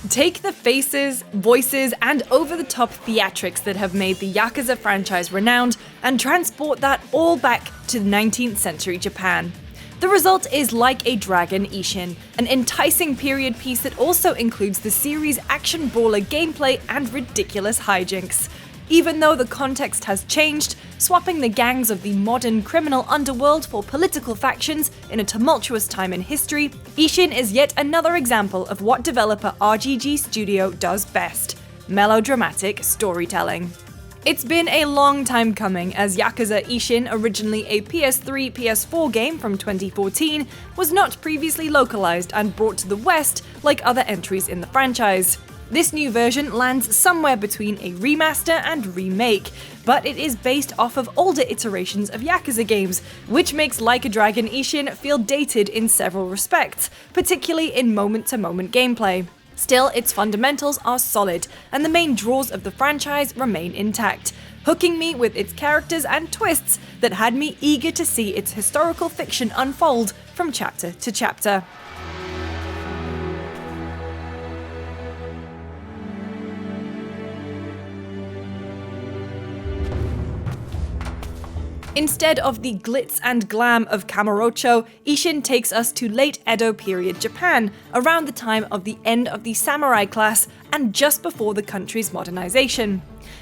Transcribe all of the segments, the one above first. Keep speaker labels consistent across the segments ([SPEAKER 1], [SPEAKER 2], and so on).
[SPEAKER 1] Take the faces, voices, and over-the-top theatrics that have made the Yakuza franchise renowned and transport that all back to 19th century Japan. The result is Like a Dragon Ishin, an enticing period piece that also includes the series' action brawler gameplay and ridiculous hijinks. Even though the context has changed, swapping the gangs of the modern criminal underworld for political factions in a tumultuous time in history, Ishin is yet another example of what developer RGG Studio does best: melodramatic storytelling. It's been a long time coming, as Yakuza Ishin, originally a PS3/PS4 game from 2014, was not previously localized and brought to the West like other entries in the franchise. This new version lands somewhere between a remaster and remake, but it is based off of older iterations of Yakuza games, which makes Like a Dragon Ishin feel dated in several respects, particularly in moment-to-moment gameplay. Still, its fundamentals are solid, and the main draws of the franchise remain intact, hooking me with its characters and twists that had me eager to see its historical fiction unfold from chapter to chapter. Instead of the glitz and glam of Kamurocho, Ishin takes us to late Edo period Japan, around the time of the end of the samurai class and just before the country's modernization.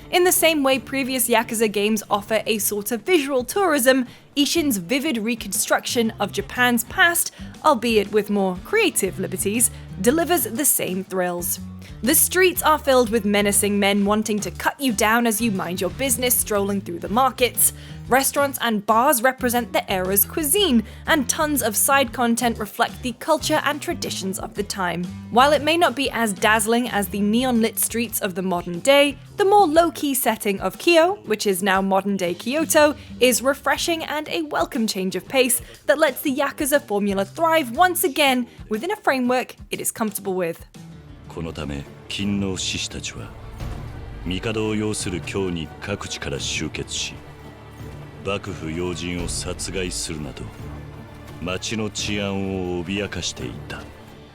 [SPEAKER 1] In the same way previous Yakuza games offer a sort of visual tourism, Ishin's vivid reconstruction of Japan's past, albeit with more creative liberties, delivers the same thrills. The streets are filled with menacing men wanting to cut you down as you mind your business strolling through the markets. Restaurants and bars represent the era's cuisine, and tons of side content reflect the culture and traditions of the time. While it may not be as dazzling as the neon-lit streets of the modern day, the more low-key setting of Kyo, which is now modern-day Kyoto, is refreshing and a welcome change of pace that lets the Yakuza formula thrive once again within a framework it is comfortable with.
[SPEAKER 2] このため勤王志士たちは帝を擁する京に各地から集結し幕府要人を殺害するなど町の治安を脅かしていた。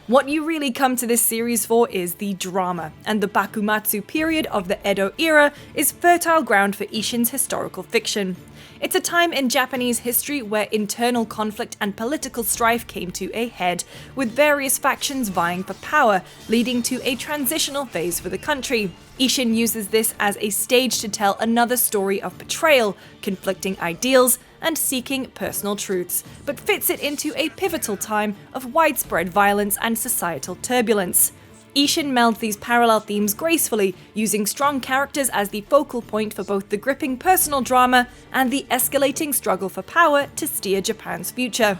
[SPEAKER 1] What you really come to this series for is the drama, and the Bakumatsu period of the Edo era is fertile ground for Ishin's historical fiction. It's a time in Japanese history where internal conflict and political strife came to a head, with various factions vying for power, leading to a transitional phase for the country. Ishin uses this as a stage to tell another story of betrayal, conflicting ideals, and seeking personal truths, but fits it into a pivotal time of widespread violence and societal turbulence. Ishin melds these parallel themes gracefully, using strong characters as the focal point for both the gripping personal drama and the escalating struggle for power to steer Japan's future.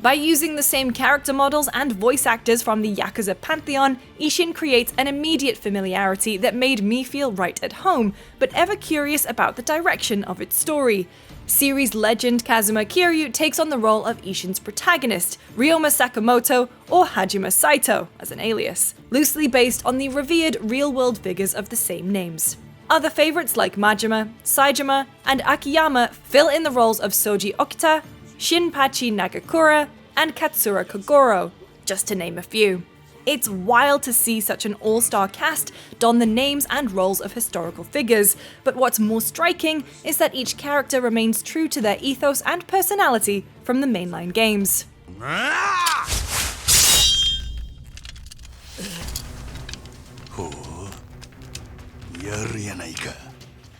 [SPEAKER 1] By using the same character models and voice actors from the Yakuza pantheon, Ishin creates an immediate familiarity that made me feel right at home, but ever curious about the direction of its story. Series legend Kazuma Kiryu takes on the role of Ishin's protagonist, Ryoma Sakamoto, or Hajime Saito, as an alias, loosely based on the revered real-world figures of the same names. Other favorites like Majima, Saejima, and Akiyama fill in the roles of Soji Okita, Shinpachi Nagakura, and Katsura Kogoro, just to name a few. It's wild to see such an all-star cast don the names and roles of historical figures, but what's more striking is that each character remains true to their ethos and personality from the mainline games.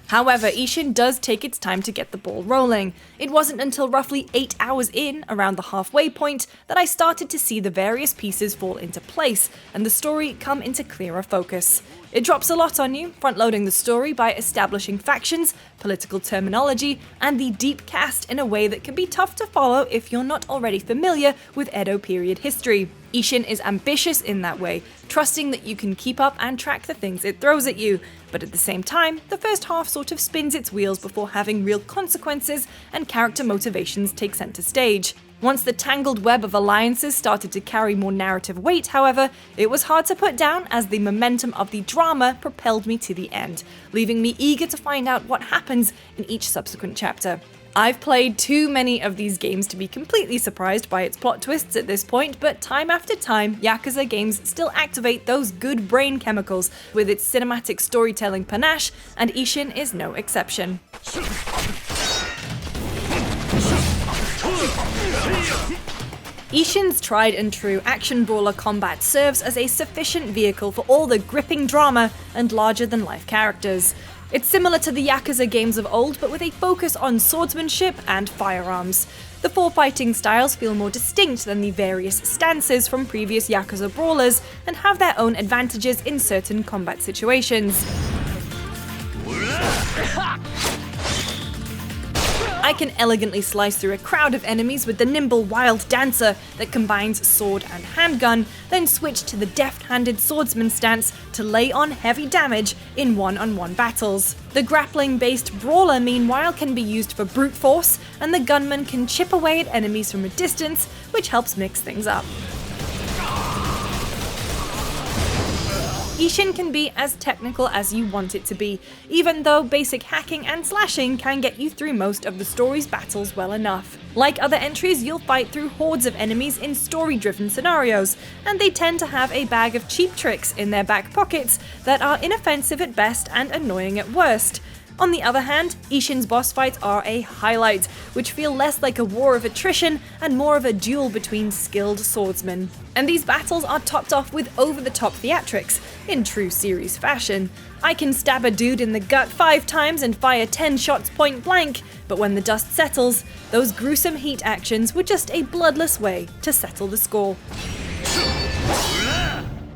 [SPEAKER 1] However, Ishin does take its time to get the ball rolling. It wasn't until roughly 8 hours in, around the halfway point, that I started to see the various pieces fall into place and the story come into clearer focus. It drops a lot on you, front-loading the story by establishing factions, political terminology, and the deep cast in a way that can be tough to follow if you're not already familiar with Edo period history. Ishin is ambitious in that way, trusting that you can keep up and track the things it throws at you, but at the same time, the first half sort of spins its wheels before having real consequences and character motivations take center stage. Once the tangled web of alliances started to carry more narrative weight, however, it was hard to put down as the momentum of the drama propelled me to the end, leaving me eager to find out what happens in each subsequent chapter. I've played too many of these games to be completely surprised by its plot twists at this point, but time after time, Yakuza games still activate those good brain chemicals with its cinematic storytelling panache, and Ishin is no exception. Ishin's tried and true action brawler combat serves as a sufficient vehicle for all the gripping drama and larger-than-life characters. It's similar to the Yakuza games of old, but with a focus on swordsmanship and firearms. The four fighting styles feel more distinct than the various stances from previous Yakuza brawlers, and have their own advantages in certain combat situations. I can elegantly slice through a crowd of enemies with the nimble wild dancer that combines sword and handgun, then switch to the deft-handed swordsman stance to lay on heavy damage in one-on-one battles. The grappling-based brawler, meanwhile, can be used for brute force, and the gunman can chip away at enemies from a distance, which helps mix things up. Ishin can be as technical as you want it to be, even though basic hacking and slashing can get you through most of the story's battles well enough. Like other entries, you'll fight through hordes of enemies in story-driven scenarios, and they tend to have a bag of cheap tricks in their back pockets that are inoffensive at best and annoying at worst. On the other hand, Ishin's boss fights are a highlight, which feel less like a war of attrition and more of a duel between skilled swordsmen. And these battles are topped off with over-the-top theatrics, in true series fashion. I can stab a dude in the gut 5 times and fire 10 shots point blank, but when the dust settles, those gruesome heat actions were just a bloodless way to settle the score.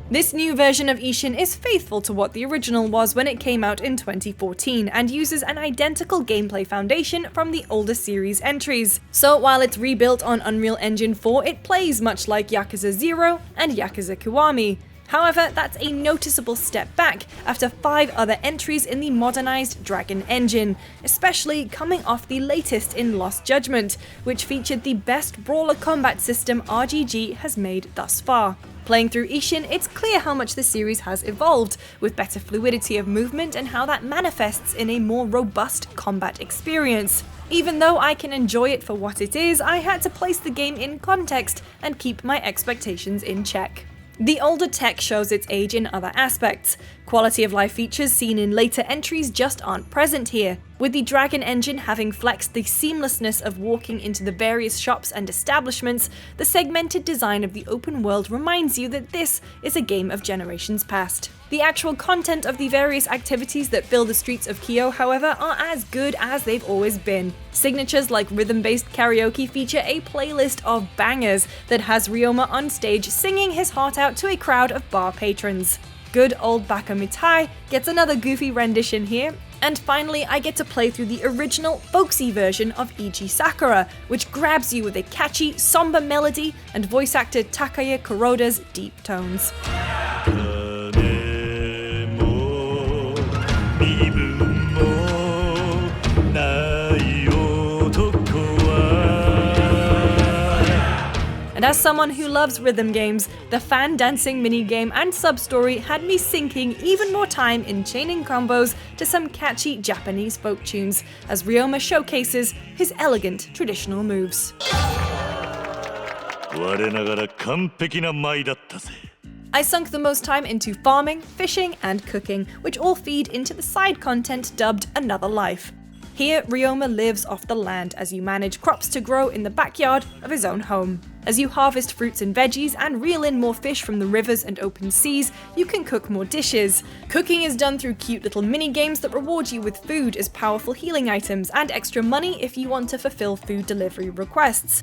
[SPEAKER 1] This new version of Ishin is faithful to what the original was when it came out in 2014, and uses an identical gameplay foundation from the older series entries. So while it's rebuilt on Unreal Engine 4, it plays much like Yakuza 0 and Yakuza Kiwami. However, that's a noticeable step back after 5 other entries in the modernized Dragon engine, especially coming off the latest in Lost Judgment, which featured the best brawler combat system RGG has made thus far. Playing through Ishin, it's clear how much the series has evolved, with better fluidity of movement and how that manifests in a more robust combat experience. Even though I can enjoy it for what it is, I had to place the game in context and keep my expectations in check. The older tech shows its age in other aspects. Quality of life features seen in later entries just aren't present here, with the Dragon engine having flexed the seamlessness of walking into the various shops and establishments. The segmented design of the open world reminds you that this is a game of generations past. The actual content of the various activities that fill the streets of Kyo, however, are as good as they've always been. Signatures like rhythm-based karaoke feature a playlist of bangers that has Ryoma on stage singing his heart out to a crowd of bar patrons. Good old Baka Mitai gets another goofy rendition here. And finally, I get to play through the original folksy version of Ichi Sakura, which grabs you with a catchy, somber melody and voice actor Takaya Kuroda's deep tones. And as someone who loves rhythm games, the fan dancing minigame and sub-story had me sinking even more time in chaining combos to some catchy Japanese folk tunes, as Ryoma showcases his elegant traditional moves. I sunk the most time into farming, fishing, and cooking, which all feed into the side content dubbed Another Life. Here, Ryoma lives off the land as you manage crops to grow in the backyard of his own home. As you harvest fruits and veggies and reel in more fish from the rivers and open seas, you can cook more dishes. Cooking is done through cute little mini-games that reward you with food as powerful healing items, and extra money if you want to fulfill food delivery requests.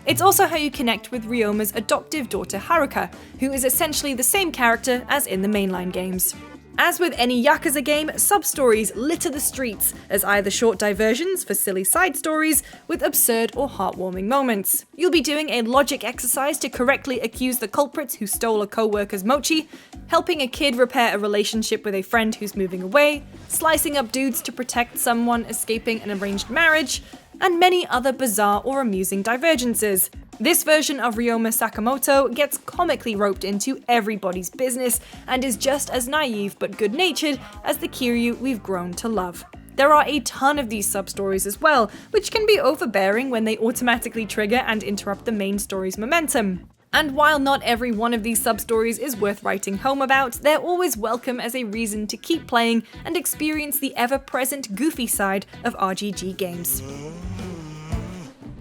[SPEAKER 1] It's also how you connect with Ryoma's adoptive daughter Haruka, who is essentially the same character as in the mainline games. As with any Yakuza game, sub-stories litter the streets as either short diversions for silly side stories with absurd or heartwarming moments. You'll be doing a logic exercise to correctly accuse the culprits who stole a co-worker's mochi, helping a kid repair a relationship with a friend who's moving away, slicing up dudes to protect someone escaping an arranged marriage, and many other bizarre or amusing divergences. This version of Ryoma Sakamoto gets comically roped into everybody's business and is just as naive but good-natured as the Kiryu we've grown to love. There are a ton of these sub-stories as well, which can be overbearing when they automatically trigger and interrupt the main story's momentum. And while not every one of these sub-stories is worth writing home about, they're always welcome as a reason to keep playing and experience the ever-present goofy side of RGG games.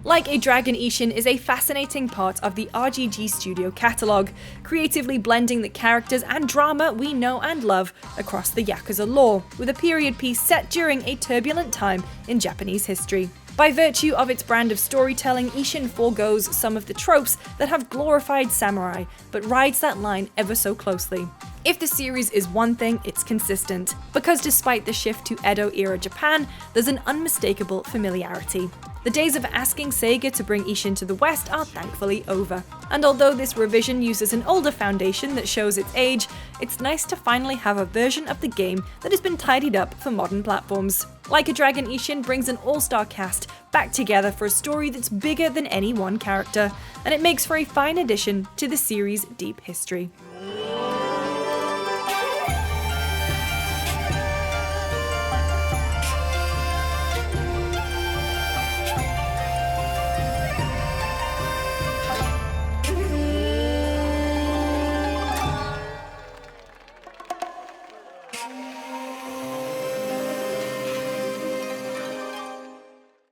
[SPEAKER 1] Like a Dragon Ishin is a fascinating part of the RGG Studio catalogue, creatively blending the characters and drama we know and love across the Yakuza lore, with a period piece set during a turbulent time in Japanese history. By virtue of its brand of storytelling, Ishin forgoes some of the tropes that have glorified samurai, but rides that line ever so closely. If the series is one thing, it's consistent, because despite the shift to Edo-era Japan, there's an unmistakable familiarity. The days of asking Sega to bring Ishin to the West are thankfully over. And although this revision uses an older foundation that shows its age, it's nice to finally have a version of the game that has been tidied up for modern platforms. Like a Dragon Ishin brings an all-star cast back together for a story that's bigger than any one character, and it makes for a fine addition to the series' deep history.